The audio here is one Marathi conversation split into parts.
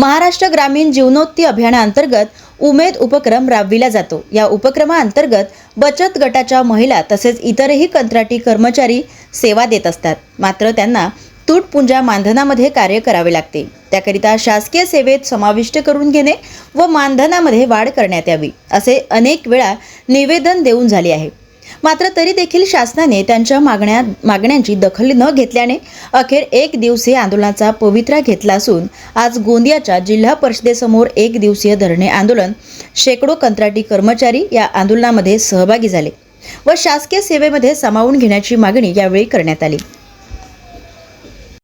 महाराष्ट्र ग्रामीण जीवनोन्नती अभियानाअंतर्गत उमेद उपक्रम राबविला जातो। या उपक्रमाअंतर्गत बचत गटाच्या महिला तसेच इतरही कंत्राटी कर्मचारी सेवा देत असतात। मात्र त्यांना तुटपुंजा मानधनामध्ये कार्य करावे लागते। त्याकरिता शासकीय सेवेत समाविष्ट करून घेणे व मानधनामध्ये वाढ करण्यात यावी असे अनेक वेळा निवेदन देऊन झाले आहे। मात्र तरी देखील शासनाने त्यांच्या मागण्यांची दखल न घेतल्याने अखेर एक दिवसीय आंदोलनाचा पवित्रा घेतला असून आज गोंदियाच्या जिल्हा परिषदेसमोर एक दिवसीय धरणे आंदोलन शेकडो कंत्राटी कर्मचारी या आंदोलनामध्ये सहभागी झाले व शासकीय सेवेमध्ये सामावून घेण्याची मागणी यावेळी करण्यात आली।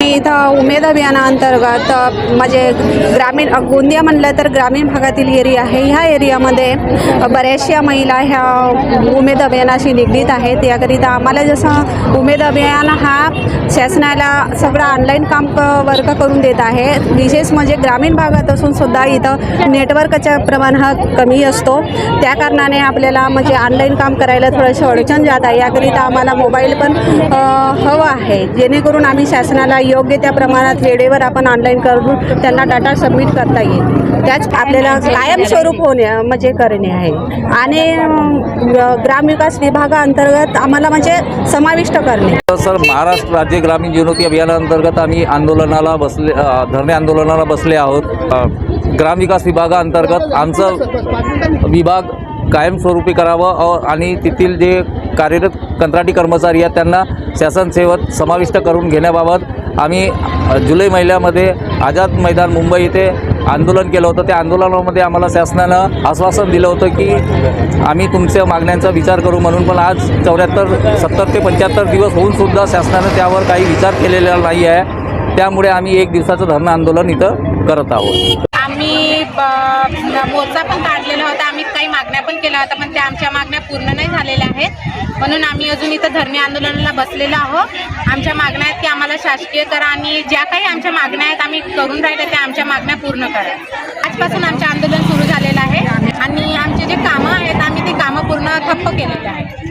इथं उमेद अभियानाअंतर्गत म्हणजे ग्रामीण गोंदिया म्हणलं तर ग्रामीण भागातील एरिया आहे। ह्या एरियामध्ये बऱ्याचशा महिला ह्या उमेद अभियानाशी निगडीत आहेत। याकरिता आम्हाला जसं उमेद अभियान हा शासनाला सगळं ऑनलाईन काम वर्क करून देत आहे। विशेष म्हणजे ग्रामीण भागात असून सुद्धा इथं नेटवर्कचा प्रमाण हा कमी असतो। त्या कारणाने आपल्याला म्हणजे ऑनलाईन काम करायला थोडंसं अडचण जात आहे। याकरिता आम्हाला मोबाईल पण हवा आहे, जेणेकरून आम्ही शासनाला योग्य त्या प्रमाणात वेळेवर आपण ऑनलाईन करून त्यांना डाटा सबमिट करता येईल। त्याच आपल्याला कायमस्वरूप होणे म्हणजे करणे आहे आणि ग्रामविकास विभागाअंतर्गत आम्हाला म्हणजे समाविष्ट करणे। सर, महाराष्ट्र राज्य ग्रामीण जीवनोन्नती अभियानाअंतर्गत आम्ही धरणे आंदोलनाला बसले आहोत। ग्रामविकास विभागाअंतर्गत आमचं विभाग कायमस्वरूपी करावं आणि तेथील जे कार्यरत कंत्राटी कर्मचारी आहेत त्यांना शासन सेवेत समाविष्ट करून घेण्याबाबत आम्ही जुलै महिन्यामध्ये आझाद मैदान मुंबई येथे आंदोलन केलं होतं। त्या आंदोलनामध्ये आम्हाला शासनानं आश्वासन दिलं होतं की आम्ही तुमच्या मागण्यांचा विचार करू म्हणून, पण आज 70 ते 75 दिवस होऊनसुद्धा शासनानं त्यावर काही विचार केलेला नाही आहे। त्यामुळे आम्ही एक दिवसाचं धरणं आंदोलन इथं करत आहोत। आम्ही मोर्चा पण काढलेला होता, आम्ही काही मागण्या पण केल्या होत्या, पण त्या आमच्या मागण्या पूर्ण नाही झालेल्या आहेत। म्हणून आम्ही अजून इथं धरणे आंदोलनाला बसलेलो आहोत। आमच्या मागण्या आहेत की आम्हाला शासकीय करा आणि ज्या काही आमच्या मागण्या आहेत आम्ही करून राहिले त्या आमच्या मागण्या पूर्ण करा। आजपासून आमचे आंदोलन सुरू झालेलं आहे आणि आमचे जे कामं आहेत आम्ही ते कामं पूर्ण ठप्प केलेले आहेत।